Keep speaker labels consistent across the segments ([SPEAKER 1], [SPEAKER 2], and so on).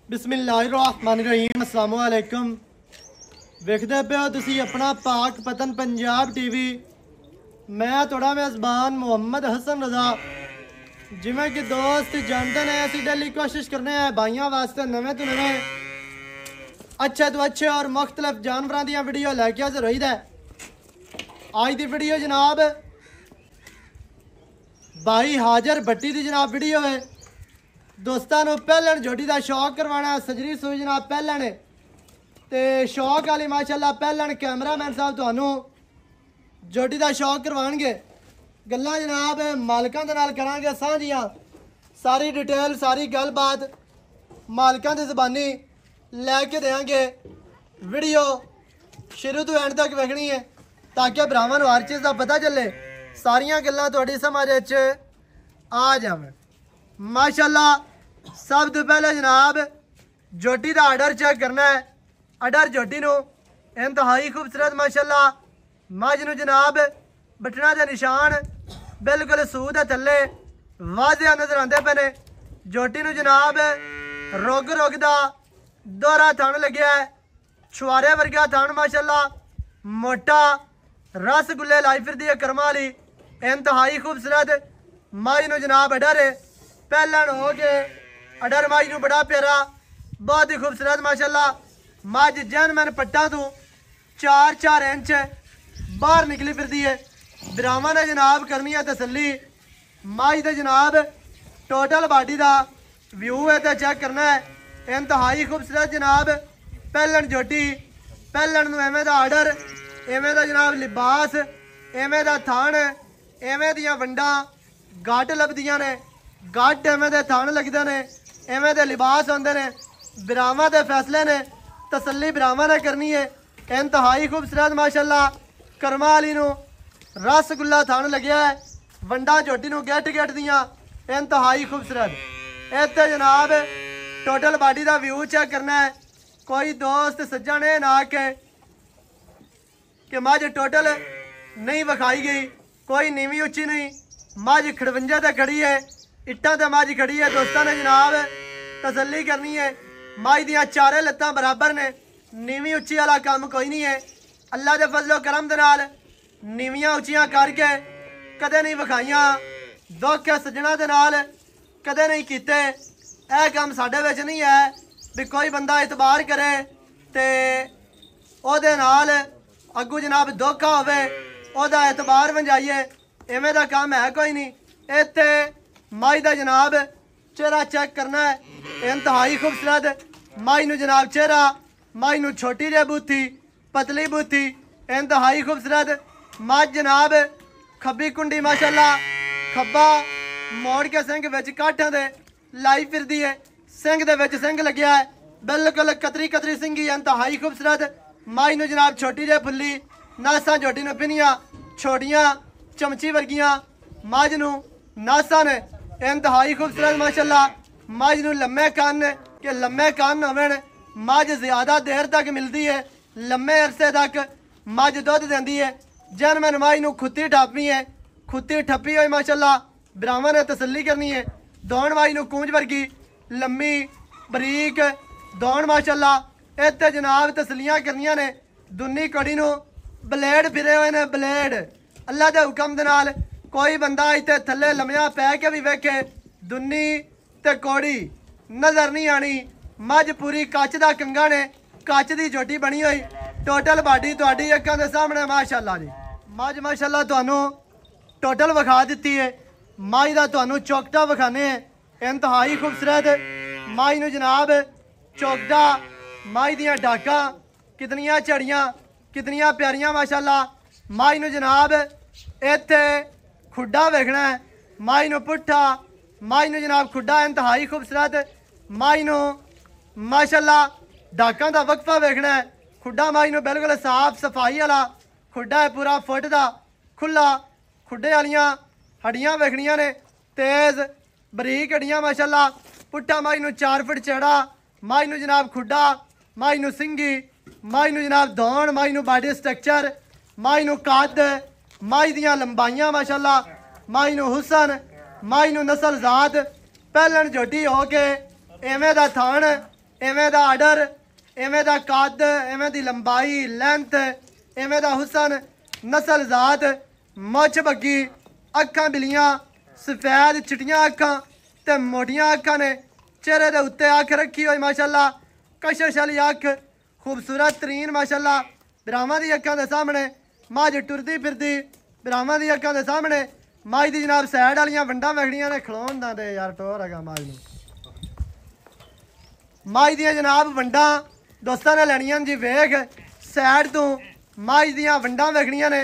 [SPEAKER 1] बिस्मिल्लाहिर्रहमानिर्रहीम अस्सलाम वालेकुम। वेखदे पे हो तुसी अपना पाक पतन पंजाब टीवी। मैं थोड़ा मेज़बान मुहम्मद हसन रजा। जिमें कि दोस्त जानते ने असी डेली कोशिश करने हैं भाइयों वास्ते नवे तो नवे अच्छे तो अच्छे और मुख्तलिफ जानवरों दी वीडियो लैके हाजिर होई दा। आज की वीडियो जनाब भाई हाजर भट्टी की जनाब वीडियो है। दोस्तों पहलन जोड़ी का शौक करवाना सजरी सूई जनाब पहलन तो शौक वाली माशाल्लाह पहलन कैमरामैन साहब थानू जोड़ी का शौक करवाएंगे। गल्लां जनाब मालकां दे नाल करांगे सांझियां सारी डिटेल सारी गलबात मालकां दी ज़बानी लैके देंगे। वीडियो शुरू तो एंड तक वेखनी है ताकि भरावां नूं हर चीज़ का पता चले, सारियां गल्लां तुहाडी समझ च आ जावन। माशाल्लाह सब तो पहले जनाब जोटी का आर्डर चेक करना है। आर्डर जोटी नूं इंतहाई खूबसूरत माशाल्लाह मझ नूं जनाब बटना के निशान बिल्कुल सूह के थले वाजिया नजर आते पे ने। जोटी नूं जनाब रुग रुग का दोहरा थण लग्या है, छुआरे वर्गा थण माशाल्लाह मोटा रसगुल्ले लाई फिरदी है करमां वाली इंतहाई खूबसूरत माई नूं जनाब अडर है पहलन हो के अडर माई नूं बड़ा प्यारा बहुत ही खूबसूरत माशाल्लाह मझ जनमन पट्टा तू 4-4 इंच बाहर निकली फिरदी है। बिरावां ने जनाब करनी है तसल्ली माई दे जनाब टोटल बॉडी का व्यू है तो चेक करना है इंतहाई खूबसूरत जनाब पहलन जोटी पहलन नूं एवें दा आर्डर एवें दा जनाब लिबास एवें दा थान एवें दियां वंडां गट लभदियां ने गट एवें दे थान लगदे ने एवें दे लिबास होंदे ने। बिरावां दे फैसले ने तसल्ली बिरावां ने करनी है इंतहाई खूबसूरत माशाल्लाह करमां वाली नूं रसगुल्ला थान लग्या है वंडा जोटी नूं गेट गेट दियां इंतहाई खूबसूरत। इत्थे जनाब टोटल बॉडी का व्यू चेक करना है। कोई दोस्त सज्जन ये ना कि मझ टोटल नहीं विखाई गई, कोई नीवी उच्ची नहीं, मझ 58 ते खड़ी है, इट्टां ते मझ खड़ी है। दोस्तों ने जनाब तसल्ली करनी है मझ दियां चारे लत्तां बराबर ने, नीवी उच्ची वाला काम कोई नहीं है। अल्लाह के फजलो करम दे नाल नीवियां उच्चियां करके कदे नहीं विखाइयां, दुख है सज्जणा दे नाल कदे नहीं कीते। यह काम साडे विच नहीं है भी कोई बंदा इतबार करे ते ओहदे नाल अगू जनाब धोखा होवे ओहदा एतबार बन जाइए, इवें दा काम है कोई नहीं। इत्थे माई दा जनाब चेहरा चेक करना है इंतहाई खूबसूरत माई नूं जनाब चेहरा माई नूं छोटी जी बूथी पतली बूथी इंतहाई खूबसूरत मझ जनाब खब्बी कुंडी माशाल्लाह खब्बा मोड़ के सिंह विच काठां दे लाई फिरदी है, सिंह दे विच सिंह लग्या है बिल्कुल कतरी कतरी सिंगी इंतहाई खूबसूरत माई नूं जनाब छोटी जी फुल्ली नासां जोटी नूं पिनियां छोटियां चमची वर्गियां मझ नूं नासां ने इंतहाई खूबसूरत माशाल्लाह। मझ नूं लम्मे कन्न के लम्मे कन्न होवन मझ ज़्यादा देर तक मिलती है, लम्मे अरसे तक मझ दुध देंदी है। जनमन माई नूं खुत्ती ठापी है, खुत्ती ठप्पी हुई माशाल्लाह बिरावां ने तसल्ली करनी है। दौड़ माई नूं कूंज वर्गी लम्मी बरीक दौड़ माशाल्लाह। इत्थे जनाब तसलियां करनियां ने दुन्नी कड़ी नूं ब्लेड फिरे हुए ने ब्लेड अल्लाह के हुक्म दे नाल कोई बंदा इत्थे थल्ले लम्मिया पै के भी वेखे दुन्नी ते कोड़ी नज़र नहीं आनी। मझ पूरी कच दा कंगा ने कच दी जोटी बनी हुई टोटल बॉडी तुहाडी अक्खां दे सामने माशाल्लाह जी। मझ माशाल्लाह तुहानू टोटल विखा दित्ती है। मझ दा तुहानू चौकटा विखाने इंतहाई खूबसूरत मझ नूं जनाब चौकटा मझ दियां डाकां कितनियां झड़ियां कितनियां प्यारियां माशाल्लाह। मझ नूं जनाब इत्थे खुड्डा वेखना है मझ नूं पुट्ठा मझ नूं जनाब खुड्डा इंतहाई खूबसूरत मझ नूं माशाल्लाह डाकां दा वक्फा वेखना है। खुड्डा मझ नूं बिल्कुल साफ सफाई वाला खुड्डा है पूरा फुट दा खुला खुड्डे वालियां हड्डियां वेखनियां ने तेज़ बरीक हड्डियां माशाल्लाह। पुट्ठा मझ नूं 4 फुट चौड़ा मझ नूं जनाब खुड्डा मझ नूं सिंगी मझ नूं जनाब दौड़ मझ नूं बॉडी स्ट्रक्चर मझ नूं कद मझ दियां लंबाइयां माशाल्लाह मझ नूं हुसन मझ नूं नस्ल जात पहलन झोटी हो के एवें दा थान ਇਵੇਂ ਦਾ ਆਰਡਰ, ਇਵੇਂ ਦਾ ਕੱਦ, ਇਵੇਂ ਦੀ ਲੰਬਾਈ, ਲੈਂਥ, ਇਵੇਂ ਦਾ ਹੁਸਨ, ਨਸਲ ਜ਼ਾਤ, ਮੁੱਛ ਬੱਗੀ, ਅੱਖਾਂ ਬਿਲੀਆਂ, ਸਫੈਦ ਚਿੱਟੀਆਂ ਅੱਖਾਂ ਤੇ ਮੋਟੀਆਂ ਅੱਖਾਂ ਨੇ। ਚਿਹਰੇ ਦੇ ਉੱਤੇ ਅੱਖ ਰੱਖੀ ਹੋਈ ਮਾਸ਼ਾਅੱਲਾ, ਕਸ਼ਸ਼ ਵਾਲੀ ਅੱਖ, ਖੂਬਸੂਰਤ ਤਰੀਨ ਮਾਸ਼ਾਅੱਲਾ। ਭਰਾਵਾਂ ਦੀ ਅੱਖਾਂ ਦੇ ਸਾਹਮਣੇ ਮੱਝ ਟੁਰਦੀ ਫਿਰਦੀ, ਭਰਾਵਾਂ ਦੀ ਅੱਖਾਂ ਦੇ ਸਾਹਮਣੇ ਮੱਝ ਦੀ ਜਨਾਬ ਸਾਈਡ ਵਾਲੀਆਂ ਵੰਡਾਂ ਵੇਖਣੀਆਂ ਨੇ। ਖਲੋਣ ਦਾ ਤੇ ਯਾਰ ਟੋਰ ਹੈਗਾ ਮੱਝ ਨੂੰ। ਮੱਝ ਦੀਆਂ ਜਨਾਬ ਵੰਡਾਂ ਦੋਸਤਾਂ ਨੇ ਲੈਣੀਆਂ ਜੀ। ਵੇਖ ਸਾਈਡ ਤੋਂ ਮੱਝ ਦੀਆਂ ਵੰਡਾਂ ਵੇਖਣੀਆਂ ਨੇ।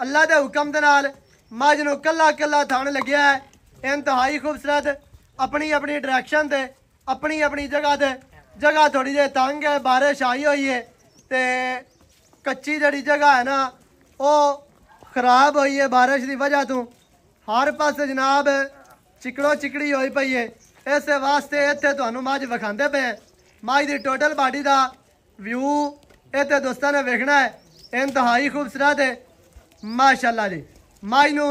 [SPEAKER 1] ਅੱਲਾ ਦੇ ਹੁਕਮ ਦੇ ਨਾਲ ਮੱਝ ਨੂੰ ਕੱਲਾ ਕੱਲਾ ਥਣ ਲੱਗਿਆ ਹੈ। ਇੰਤਹਾਈ ਖੂਬਸੂਰਤ, ਆਪਣੀ ਆਪਣੀ ਡਾਇਰੈਕਸ਼ਨ ਤੇ, ਆਪਣੀ ਆਪਣੀ ਜਗ੍ਹਾ ਤੇ। जगह थोड़ी जी तंग है, बारिश आई हुई है तो कच्ची जी जगह है ना वो खराब हुई है बारिश की वजह तो। हर पास जनाब चिकड़ो चिकड़ी हुई पई है। इस वास्ते इतने तुहानू मझ विखाते पे मझ की टोटल बॉडी का व्यू इतने दोस्तों ने वेखना है। इंतहाई खूबसूरत है माशाल्लाह जी। मझ नू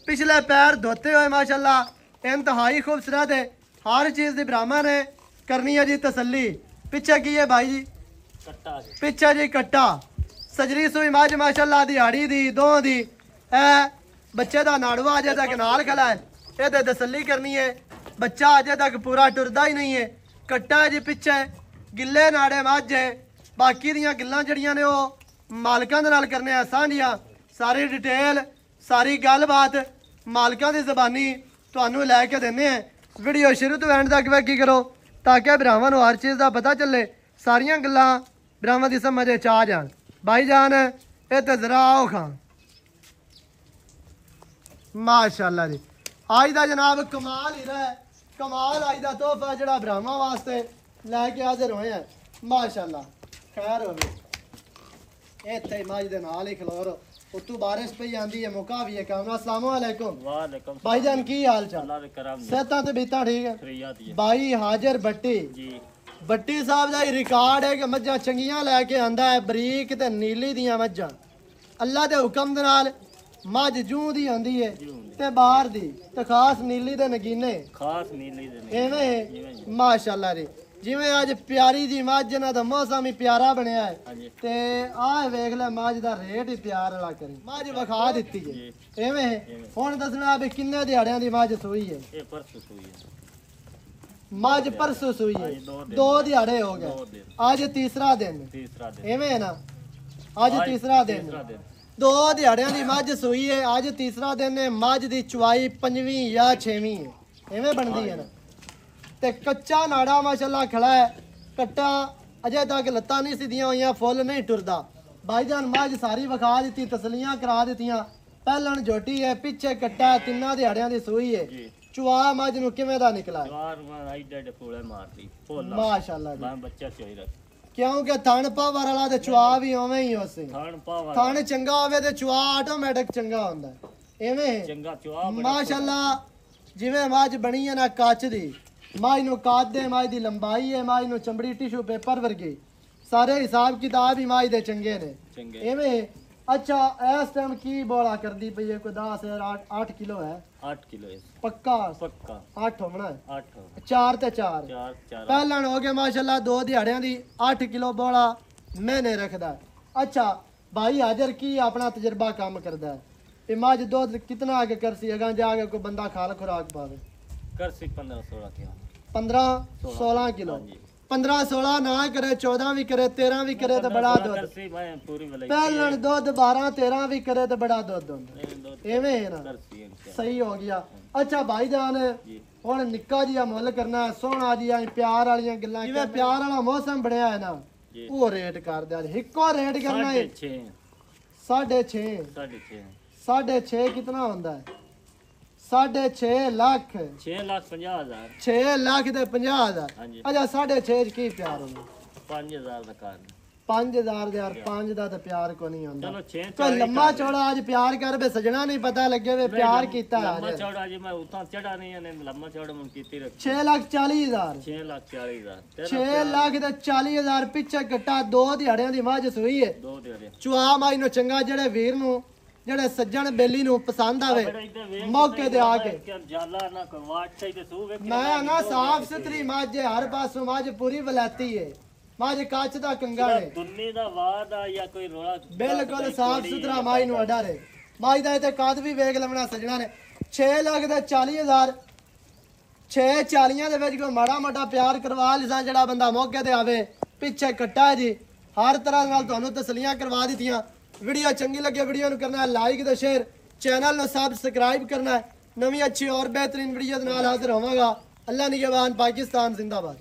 [SPEAKER 1] पिछले पैर धोते हुए माशाल्लाह इंतहाई खूबसूरत है। हर चीज़ की ब्राह्मण ने करनी है जी तसल्ली। पिछे की है भाई जी? कट्टा जी। पिछे जी कट्टा सजरी सुई मझ माशाल्लाह दिहाड़ी दी दो दी बच्चे का नाड़वा अजे तक नाल खला है। ये तो तसल्ली करनी है। बच्चा अजे तक पूरा टुरदा ही नहीं है। कट्टा है जी पिछे गिले नाड़े मझ है। बाकी दियां गिल्लां जड़ियां ने वो मालकां दे नाल करने सांझियां। सारी डिटेल सारी गलबात मालकां दी ज़बानी तुहानू लैके देने हैं। वीडियो शुरू तो एंड तक वेखी करो ताकि भरावां नूं हर चीज़ का पता चले। सारियां गल्लां भरावां दी समझ च आ जान। भाई जान ये तो जरा आओ खां माशाल्लाह जी। अज का जनाब कमाल ही रहा है। कमाल अज का तोहफा जिहड़ा भरावां वास्ते लैके हाजिर होए हैं माशाल्लाह। खैर होवे इत्थे मझ दे नाल ही खलोरो उत्तू बारिश पई आंदी है मौका भी है काम। अस्सलाम वालेकुम।
[SPEAKER 2] वालेकुम
[SPEAKER 1] भाईजान की हाल चाल?
[SPEAKER 2] अल्लाह दे करम
[SPEAKER 1] सेहतां ते बीता ठीक है?
[SPEAKER 2] फ्रीयात ही है
[SPEAKER 1] भाई हाजिर भट्टी
[SPEAKER 2] जी।
[SPEAKER 1] भट्टी साहब का रिकॉर्ड है कि मझां चंगियां लैके आंदा है बरीक ते नीली दियां मझां। अल्लाह दे हुक्म दे नाल मझ जूं दी आंदी है ते बाहर दी ते खास नीली दे नगीने
[SPEAKER 2] खास नीली दे
[SPEAKER 1] एवें माशाल्लाह रे। जिवें अज प्यारी जी मझ ना दा मौसम ही प्यारा बनया है ते आ वेख ले मझ दा रेट ही प्यार वाला करी मझ विखा दित्ती है। एवें हुण दसना भी किन्ने दिहाड़ियां दी मझ सूई है?
[SPEAKER 2] ये परसों सुई है
[SPEAKER 1] मझ परसों सूई है। दो दिहाड़े हो गए आज तीसरा दिन एवें है ना। आज तीसरा दिन दो दिहाड़ियां दी मझ सूई है। आज तीसरा दिन है। मझ दी चवाई 5वीं या 6वीं है एवें बनदी है ना। ते कच्चा नाड़ा माशाल्लाह खड़ा है। कट्टा अजे तक लत्तां नहीं सीधियां हुई फुल नहीं टुरदा। भाईजान मझ सारी विखा दी तसलियां करा दित्तियां। पहलन झोटी है पिछे कट्टा है। तिन्ना दिहाड़ियां दी सूई है। चुआ मझ नूं किवें दा निकला माशाल्लाह
[SPEAKER 2] बच्चा
[SPEAKER 1] क्योंकि थन पावर वाला ते चुआ भी उवें ही उसे थन चंगा होवे ते चुआ ऑटोमैटिक चंगा हुंदा है। एवें माशाल्लाह जिवें मझ बनी है ना कच दी मझ नूं कद है। मझ दी लंबाई है। मझ नूं चमड़ी टिशू पेपर वर्गी सारे हिसाब किताब ही मझ दे चंगे ने एवें। अच्छा इस टाइम की बोला करदी पई है? कोई 10 8 किलो है।
[SPEAKER 2] 8 किलो है
[SPEAKER 1] पक्का 8 होना है। 4 ते 4 पहलन हो गए माशाल्लाह। दो दिहाड़ियां दी 8 किलो बोला मैंने रखदा है। अच्छा भाई हाजिर की अपना तजर्बा काम करदा है। ये मझ दूध कितना आगे करसी अगा जाके कोई बंदा खाल खुराक पावे
[SPEAKER 2] करसी 15-16 किलो
[SPEAKER 1] 15-16 किलो 15-16 ना करे 14 भी करे 13 भी करे तो बड़ा दूध। पहलन दूध 12-13 भी करे तो बड़ा दूध होंदा एवें है ना। सही हो गया। अच्छा भाई जान हुण निक्का जिहा मुल करना है सोहना जिहा प्यार वालियां गल्लां जिवें प्यार वाला मौसम बनया है ना वो रेट कर दे। हिको रेट करना है 6.5 6.5 कितना होंदा है? 6.5 लाख
[SPEAKER 2] 6,50,000
[SPEAKER 1] 6 लाख ते 50,000। अच्छा 6.5 की प्यार होना
[SPEAKER 2] 5,000 ਦਾ ਕਰ
[SPEAKER 1] 5,000 यार 5 ਦਾ ਤੇ ਪਿਆਰ ਕੋ ਨਹੀਂ ਹੁੰਦਾ।
[SPEAKER 2] ਚਲੋ 6
[SPEAKER 1] ਕੋਈ ਲੰਮਾ ਚੌੜਾ ਅੱਜ ਪਿਆਰ ਕਰ ਬੇ ਸਜਣਾ ਨਹੀਂ ਪਤਾ ਲੱਗੇ ਵੇ ਪਿਆਰ ਕੀਤਾ
[SPEAKER 2] ਲੰਮਾ ਚੌੜਾ ਜੀ ਮੈਂ ਉਤਾਂ ਚੜਾ ਨਹੀਂ ਨੇ ਲੰਮਾ ਚੌੜਾ ਮੈਂ ਕੀਤੀ ਰੱਖ
[SPEAKER 1] 6,40,000
[SPEAKER 2] 6,40,000
[SPEAKER 1] 6 ਲੱਖ ਤੇ 40,000 ਪਿੱਛੇ ਘਟਾ। ਦੋ ਦਿਹਾੜਿਆਂ ਦੀ ਮੱਝ ਸੂਈ ਹੈ।
[SPEAKER 2] ਦੋ ਦਿਹਾੜੇ
[SPEAKER 1] ਚੁਆ ਮਾਈ ਨੂੰ ਚੰਗਾ ਜਿਹੜੇ ਵੀਰ ਨੂੰ ਜਿਹੜੇ ਸੱਜਣ ਬੇਲੀ ਨੂੰ ਪਸੰਦ ਆਵੇ
[SPEAKER 2] ਫਿਰ ਇੱਧਰ ਵੇਖ
[SPEAKER 1] ਮੌਕੇ ਤੇ ਆ ਕੇ
[SPEAKER 2] ਕਿ ਜਾਲਾ ਨਾ ਕੋਈ ਵਾਟ ਸਹੀ ਤੇ ਸੂ ਵੇਖ
[SPEAKER 1] ਮੈਂ ਨਾ ਸਾਫ ਸੁਥਰੀ ਮੱਝ ਹੈ, ਹਰ ਪਾਸੋਂ ਮੱਝ ਪੂਰੀ ਵਲੈਤੀ ਹੈ, ਮੱਝ ਕੱਚ ਦਾ ਕੰਗਾ ਹੈ,
[SPEAKER 2] ਦੁੰਨੀ ਦਾ ਵਾਦ ਆ ਜਾਂ ਕੋਈ ਰੋਲਾ
[SPEAKER 1] ਬਿਲਕੁਲ ਸਾਫ ਸੁਥਰਾ ਮਾਈ ਨੂੰ ਅਡਾ ਰੇ। ਮਾਈ ਦਾ ਤੇ ਕੱਦ ਵੀ ਵੇਖ ਲੈਣਾ ਸੱਜਣਾ ਨੇ 6 ਲੱਖ ਦਾ 40,000 640 ਦੇ ਵਿੱਚ ਕੋਈ ਮਾੜਾ ਮੋਟਾ ਪਿਆਰ ਕਰਵਾ ਲਿਸਾ ਜਿਹੜਾ ਬੰਦਾ ਮੌਕੇ ਤੇ ਆਵੇ ਪਿੱਛੇ ਕੱਟਾ ਹੈ ਜੀ ਹਰ ਤਰ੍ਹਾਂ ਨਾਲ ਤੁਹਾਨੂੰ ਤਸਲੀਆਂ ਕਰਵਾ ਦਿੱਤੀਆਂ। ਵੀਡੀਓ ਚੰਗੀ ਲੱਗੇ ਵੀਡੀਓ ਨੂੰ ਕਰਨਾ ਲਾਈਕ ਤੇ ਸ਼ੇਅਰ, ਚੈਨਲ ਨੂੰ ਸਬਸਕ੍ਰਾਈਬ ਕਰਨਾ। ਨਵੀਂ ਅੱਛੀ और बेहतरीन वीडियो ਦੇ ਨਾਲ ਹਾਜ਼ਰ ਹੋਵਾਂਗਾ। ਅੱਲਾ ਨਿਗਹਿਬਾਨ, ਪਾਕਿस्तान जिंदाबाद।